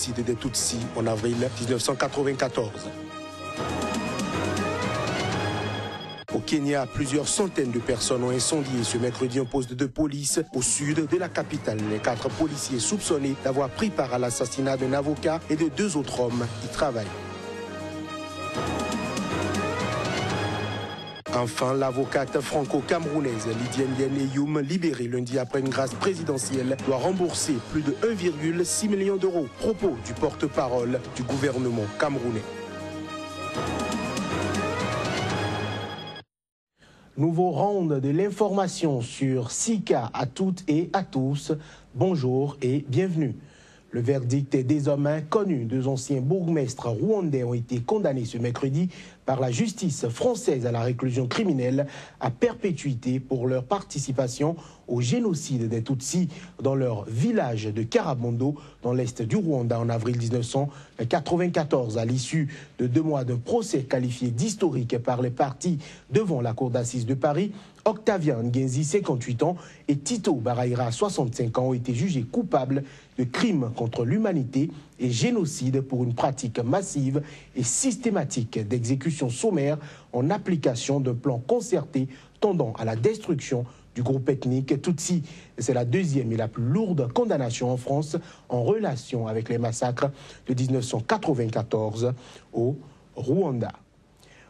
génocide des Tutsis en avril 1994. Au Kenya, plusieurs centaines de personnes ont incendié ce mercredi un poste de police au sud de la capitale. Les 4 policiers soupçonnés d'avoir pris part à l'assassinat d'un avocat et de 2 autres hommes y travaillent. Enfin, l'avocate franco-camerounaise Lydiane Yeneyoum, libérée lundi après une grâce présidentielle, doit rembourser plus de 1,6 million d'euros. Propos du porte-parole du gouvernement camerounais. Nouveau round de l'information sur Sika à toutes et à tous. Bonjour et bienvenue. Le verdict est désormais connu. 2 anciens bourgmestres rwandais ont été condamnés ce mercredi par la justice française à la réclusion criminelle à perpétuité pour leur participation au génocide des Tutsis dans leur village de Karabondo, dans l'est du Rwanda, en avril 1994. À l'issue de 2 mois d'un procès qualifié d'historique par les parties devant la cour d'assises de Paris, Octavien Ngenzi, 58 ans, et Tito Baraira, 65 ans, ont été jugés coupables de crimes contre l'humanité et génocide pour une pratique massive et systématique d'exécution sommaire en application d'un plan concerté tendant à la destruction du groupe ethnique Tutsi. C'est la 2e et la plus lourde condamnation en France en relation avec les massacres de 1994 au Rwanda.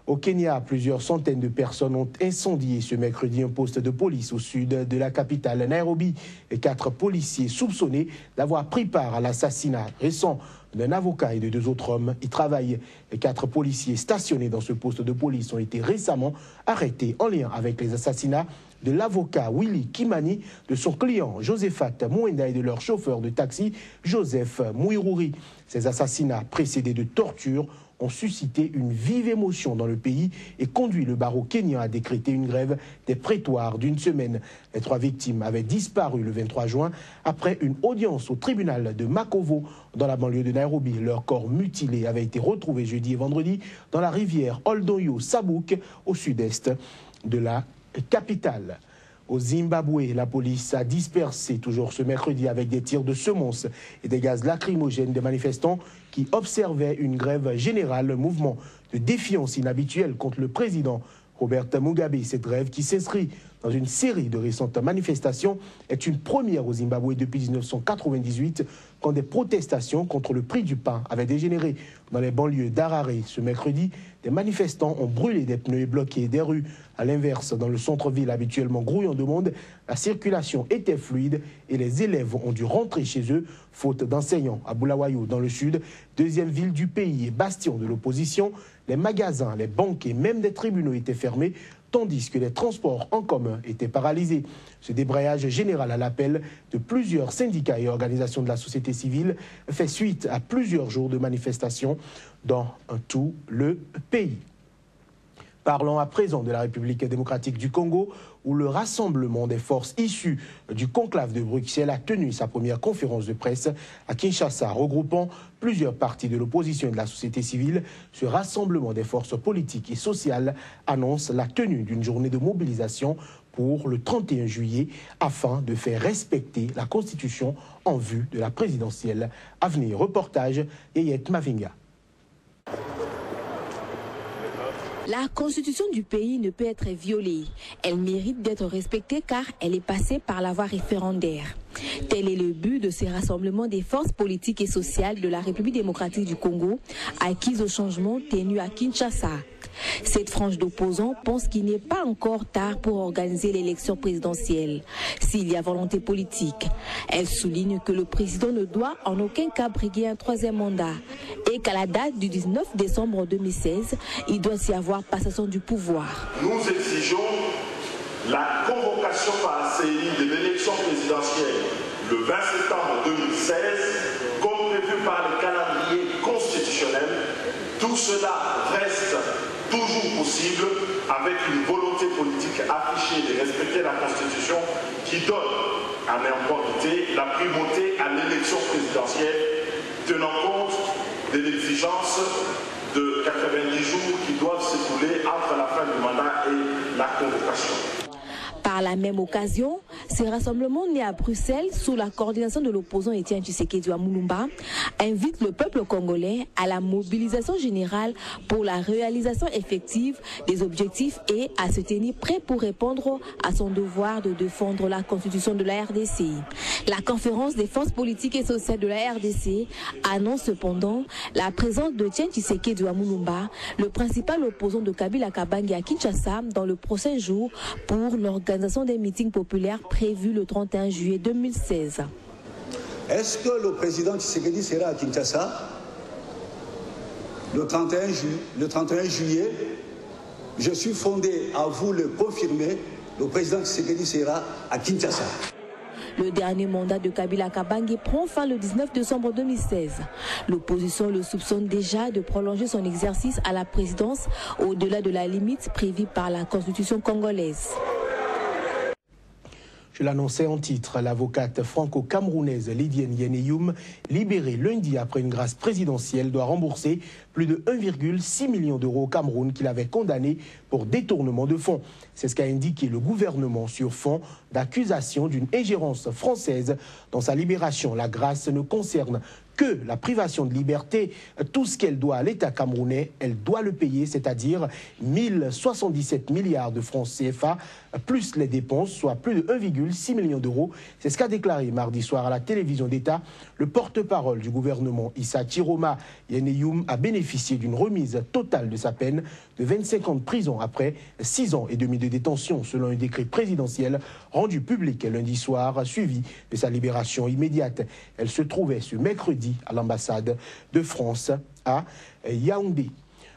Au Kenya, plusieurs centaines de personnes ont incendié ce mercredi un poste de police au sud de la capitale Nairobi. Et 4 policiers soupçonnés d'avoir pris part à l'assassinat récent d'un avocat et de 2 autres hommes y travaillent. Les 4 policiers stationnés dans ce poste de police ont été récemment arrêtés en lien avec les assassinats de l'avocat Willy Kimani, de son client Josephat Mwenda et de leur chauffeur de taxi Joseph Mouirouri. Ces assassinats précédés de tortures ont suscité une vive émotion dans le pays et conduit le barreau kenyan à décréter une grève des prétoires d'1 semaine. Les 3 victimes avaient disparu le 23 juin après une audience au tribunal de Makovo dans la banlieue de Nairobi. Leurs corps mutilés avaient été retrouvés jeudi et vendredi dans la rivière Oldonyo Sabouk au sud-est de la capitale. Au Zimbabwe, la police a dispersé toujours ce mercredi avec des tirs de semonces et des gaz lacrymogènes des manifestants qui observaient une grève générale, un mouvement de défiance inhabituel contre le président Robert Mugabe. Cette grève, qui s'inscrit dans une série de récentes manifestations, est une première au Zimbabwe depuis 1998, quand des protestations contre le prix du pain avaient dégénéré dans les banlieues d'Harare. Ce mercredi, des manifestants ont brûlé des pneus et bloqué des rues. À l'inverse, dans le centre-ville habituellement grouillant de monde, la circulation était fluide et les élèves ont dû rentrer chez eux, faute d'enseignants. À Bulawayo, dans le sud, 2e ville du pays et bastion de l'opposition, les magasins, les banques et même des tribunaux étaient fermés, tandis que les transports en commun étaient paralysés. Ce débrayage général à l'appel de plusieurs syndicats et organisations de la société civile fait suite à plusieurs jours de manifestations dans tout le pays. Parlons à présent de la République démocratique du Congo, où le rassemblement des forces issues du conclave de Bruxelles a tenu sa première conférence de presse à Kinshasa, regroupant plusieurs partis de l'opposition et de la société civile. Ce rassemblement des forces politiques et sociales annonce la tenue d'une journée de mobilisation pour le 31 juillet afin de faire respecter la Constitution en vue de la présidentielle à venir. Reportage Yeyet Mavinga. La constitution du pays ne peut être violée. Elle mérite d'être respectée car elle est passée par la voie référendaire. Tel est le but de ces rassemblements des forces politiques et sociales de la République démocratique du Congo, acquises au changement tenu à Kinshasa. Cette frange d'opposants pense qu'il n'est pas encore tard pour organiser l'élection présidentielle, s'il y a volonté politique. Elle souligne que le président ne doit en aucun cas briguer un 3e mandat et qu'à la date du 19 décembre 2016, il doit y avoir passation du pouvoir. Nous exigeons la convocation par la CENI de l'élection présidentielle le 20 septembre 2016, comme prévu par le calendrier constitutionnel. Tout cela reste toujours possible avec une volonté politique affichée de respecter la Constitution qui donne à l'impunité la primauté à l'élection présidentielle, tenant compte de l'exigence de 90 jours qui doivent s'écouler entre la fin du mandat et la convocation. Par la même occasion, Ces rassemblements nés à Bruxelles sous la coordination de l'opposant Etienne Tshisekedi Mulumba invitent le peuple congolais à la mobilisation générale pour la réalisation effective des objectifs et à se tenir prêt pour répondre à son devoir de défendre la constitution de la RDC. La conférence des forces politiques et sociales de la RDC annonce cependant la présence de Etienne Tshisekedi Mulumba, le principal opposant de Kabila Kabange à Kinshasa, dans le prochain jour pour l'organisation des meetings populaires prévus le 31 juillet 2016. Est-ce que le président Tshisekedi sera à Kinshasa le 31 juillet? Je suis fondé à vous le confirmer, le président Tshisekedi sera à Kinshasa. Le dernier mandat de Kabila Kabange prend fin le 19 décembre 2016. L'opposition le soupçonne déjà de prolonger son exercice à la présidence au-delà de la limite prévue par la constitution congolaise. Je l'annonçais en titre, l'avocate franco-camerounaise Lydienne Yeneyoum, libérée lundi après une grâce présidentielle, doit rembourser plus de 1,6 million d'euros au Cameroun qu'il avait condamné pour détournement de fonds. C'est ce qu'a indiqué le gouvernement sur fond d'accusation d'une ingérence française dans sa libération. La grâce ne concerne que la privation de liberté. Tout ce qu'elle doit à l'État camerounais, elle doit le payer, c'est-à-dire 1077 milliards de francs CFA, plus les dépenses, soit plus de 1,6 million d'euros. C'est ce qu'a déclaré mardi soir à la télévision d'État le porte-parole du gouvernement. Issa Chiroma Yeneyoum a bénéficié d'une remise totale de sa peine de 25 ans de prison après 6 ans et demi de détention, selon un décret présidentiel rendu public lundi soir, suivi de sa libération immédiate. Elle se trouvait ce mercredi à l'ambassade de France à Yaoundé.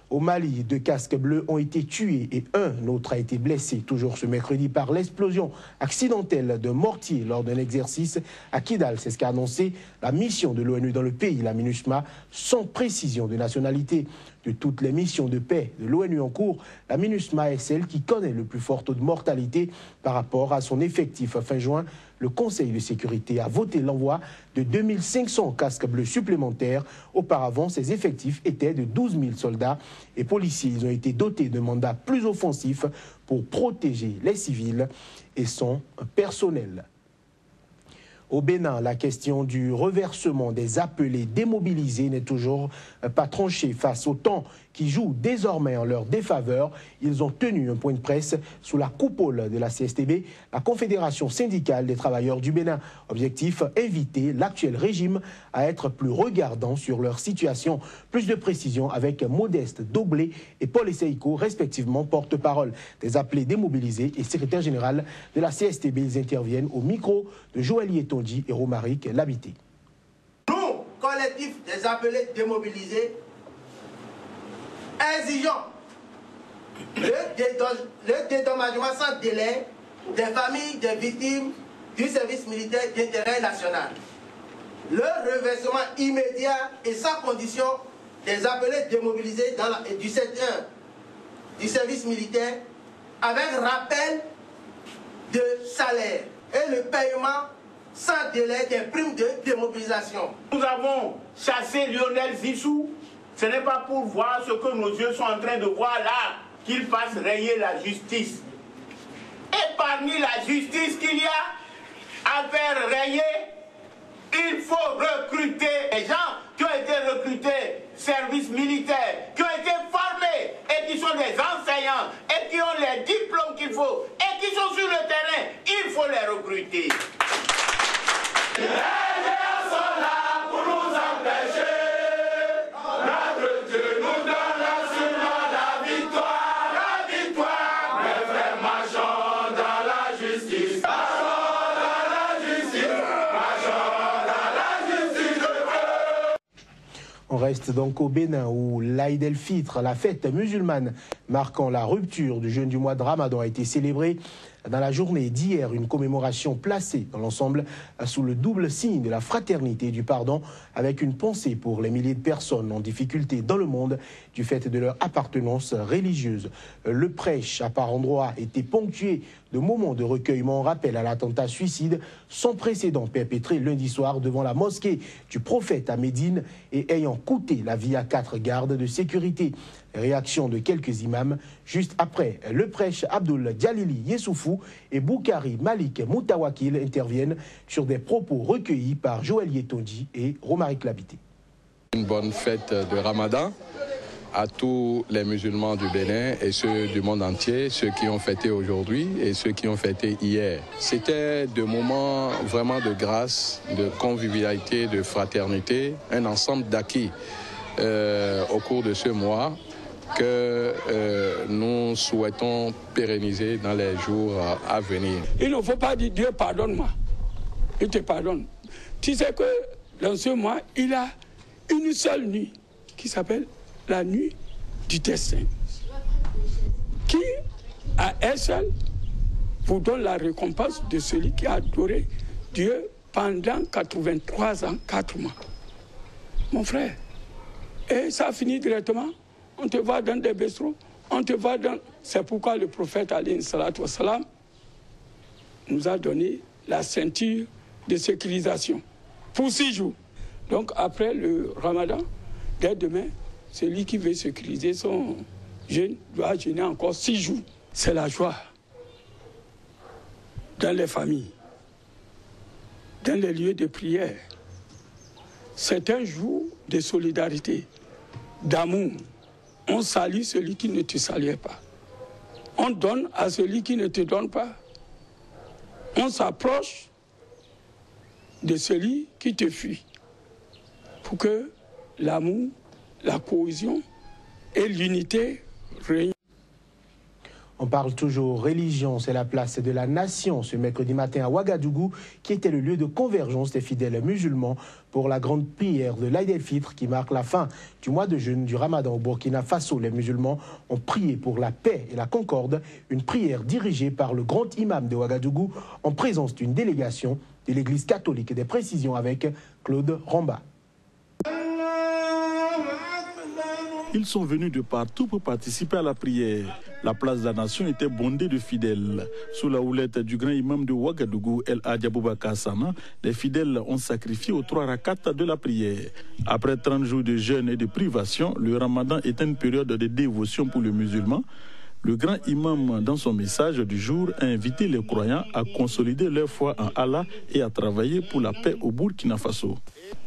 Au Mali, 2 casques bleus ont été tués et un autre a été blessé, toujours ce mercredi, par l'explosion accidentelle d'un mortier lors d'un exercice à Kidal. C'est ce qu'a annoncé la mission de l'ONU dans le pays, la MINUSMA, sans précision de nationalité. De toutes les missions de paix de l'ONU en cours, la MINUSMA est celle qui connaît le plus fort taux de mortalité par rapport à son effectif. Fin juin, le Conseil de sécurité a voté l'envoi de 2500 casques bleus supplémentaires. Auparavant, ces effectifs étaient de 12 000 soldats et policiers. Ils ont été dotés de mandats plus offensifs pour protéger les civils et son personnel. Au Bénin, la question du reversement des appelés démobilisés n'est toujours pas tranchée face au temps qui joue désormais en leur défaveur. Ils ont tenu un point de presse sous la coupole de la CSTB, la Confédération syndicale des travailleurs du Bénin. Objectif, éviter l'actuel régime à être plus regardant sur leur situation. Plus de précisions avec Modeste Doblé et Paul Esseïko, respectivement porte-parole des appelés démobilisés et secrétaire général de la CSTB. Ils interviennent au micro de Joël Yetondi et Romaric Labité. Nous, collectif des appelés démobilisés, exigeons le dédommagement sans délai des familles des victimes du service militaire d'intérêt national, le reversement immédiat et sans condition des appelés démobilisés du secteur du service militaire avec rappel de salaire et le paiement sans délai des primes de démobilisation. Nous avons chassé Lionel Zissou. Ce n'est pas pour voir ce que nos yeux sont en train de voir là, qu'il fasse rayer la justice. Et parmi la justice qu'il y a à faire rayer, il faut recruter les gens qui ont été recrutés, service militaire, qui ont été formés et qui sont des enseignants et qui ont les diplômes qu'il faut et qui sont sur le terrain. Il faut les recruter. Les gens sont là pour nous empêcher. Notre Dieu nous donne sûrement la victoire. La victoire. Mes frères, marchons dans la justice. Marchons dans la justice. Marchons dans la justice. On reste donc au Bénin où l'Aïd el-Fitr, la fête musulmane marquant la rupture du jeûne du mois de Ramadan, a été célébrée dans la journée d'hier, une commémoration placée dans l'ensemble sous le double signe de la fraternité et du pardon, avec une pensée pour les milliers de personnes en difficulté dans le monde du fait de leur appartenance religieuse. Le prêche à part endroit était ponctué de moments de recueillement en rappel à l'attentat suicide sans précédent perpétré lundi soir devant la mosquée du prophète à Médine et ayant coûté la vie à 4 gardes de sécurité. Réaction de quelques imams juste après le prêche Abdul Jalili Yessoufou et Boukari Malik Moutawakil interviennent sur des propos recueillis par Joël Yetondi et Romaric Labité. Une bonne fête de Ramadan à tous les musulmans du Bénin et ceux du monde entier, ceux qui ont fêté aujourd'hui et ceux qui ont fêté hier. C'était des moments vraiment de grâce, de convivialité, de fraternité, un ensemble d'acquis au cours de ce mois que nous souhaitons pérenniser dans les jours à venir. Il ne faut pas dire Dieu pardonne-moi, il te pardonne. Tu sais que dans ce mois, il a une seule nuit qui s'appelle la nuit du destin, qui à elle seule vous donne la récompense de celui qui a adoré Dieu pendant 83 ans, 4 mois. Mon frère, et ça finit directement. On te voit dans des bistrots, on te voit dans... C'est pourquoi le prophète alayhi salatu wassalam nous a donné la ceinture de sécurisation pour 6 jours. Donc après le Ramadan, dès demain, celui qui veut sécuriser son jeûne doit jeûner encore 6 jours. C'est la joie dans les familles, dans les lieux de prière. C'est un jour de solidarité, d'amour. On salue celui qui ne te salue pas. On donne à celui qui ne te donne pas. On s'approche de celui qui te fuit. Pour que l'amour, la cohésion et l'unité régnent. On parle toujours religion, c'est la place de la nation ce mercredi matin à Ouagadougou, qui était le lieu de convergence des fidèles musulmans pour la grande prière de l'Aïd el-Fitr qui marque la fin du mois de jeûne du Ramadan au Burkina Faso. Les musulmans ont prié pour la paix et la concorde, une prière dirigée par le grand imam de Ouagadougou en présence d'une délégation de l'Église catholique. Des précisions avec Claude Ramba. Ils sont venus de partout pour participer à la prière. La place de la nation était bondée de fidèles. Sous la houlette du grand imam de Ouagadougou, El Hadj Aboubakar Sama, les fidèles ont sacrifié aux 3 rakats de la prière. Après 30 jours de jeûne et de privation, le ramadan est une période de dévotion pour les musulmans. Le grand imam, dans son message du jour, a invité les croyants à consolider leur foi en Allah et à travailler pour la paix au Burkina Faso.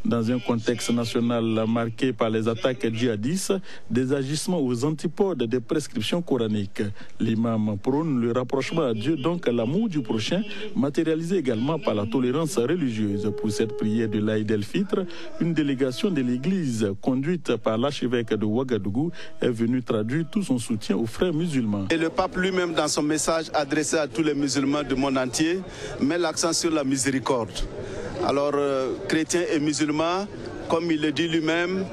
Dans un contexte national marqué par les attaques djihadistes, des agissements aux antipodes des prescriptions coraniques, l'imam prône le rapprochement à Dieu, donc l'amour du prochain, matérialisé également par la tolérance religieuse. Pour cette prière de l'Aïd el-Fitr, une délégation de l'Église, conduite par l'archevêque de Ouagadougou, est venue traduire tout son soutien aux frères musulmans. Et le pape lui-même, dans son message adressé à tous les musulmans du monde entier, met l'accent sur la miséricorde. Alors, chrétiens et musulmans, comme il le dit lui-même,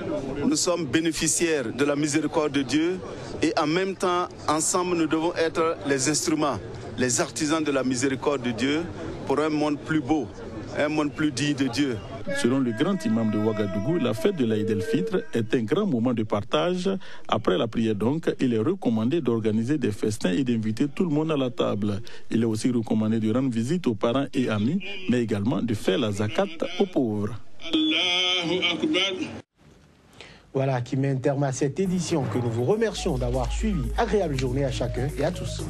nous sommes bénéficiaires de la miséricorde de Dieu et en même temps, ensemble, nous devons être les instruments, les artisans de la miséricorde de Dieu pour un monde plus beau, un monde plus digne de Dieu. Selon le grand imam de Ouagadougou, la fête de l'Aïd el-Fitr est un grand moment de partage. Après la prière donc, il est recommandé d'organiser des festins et d'inviter tout le monde à la table. Il est aussi recommandé de rendre visite aux parents et amis, mais également de faire la zakat aux pauvres. Voilà qui met un terme à cette édition que nous vous remercions d'avoir suivi. Agréable journée à chacun et à tous.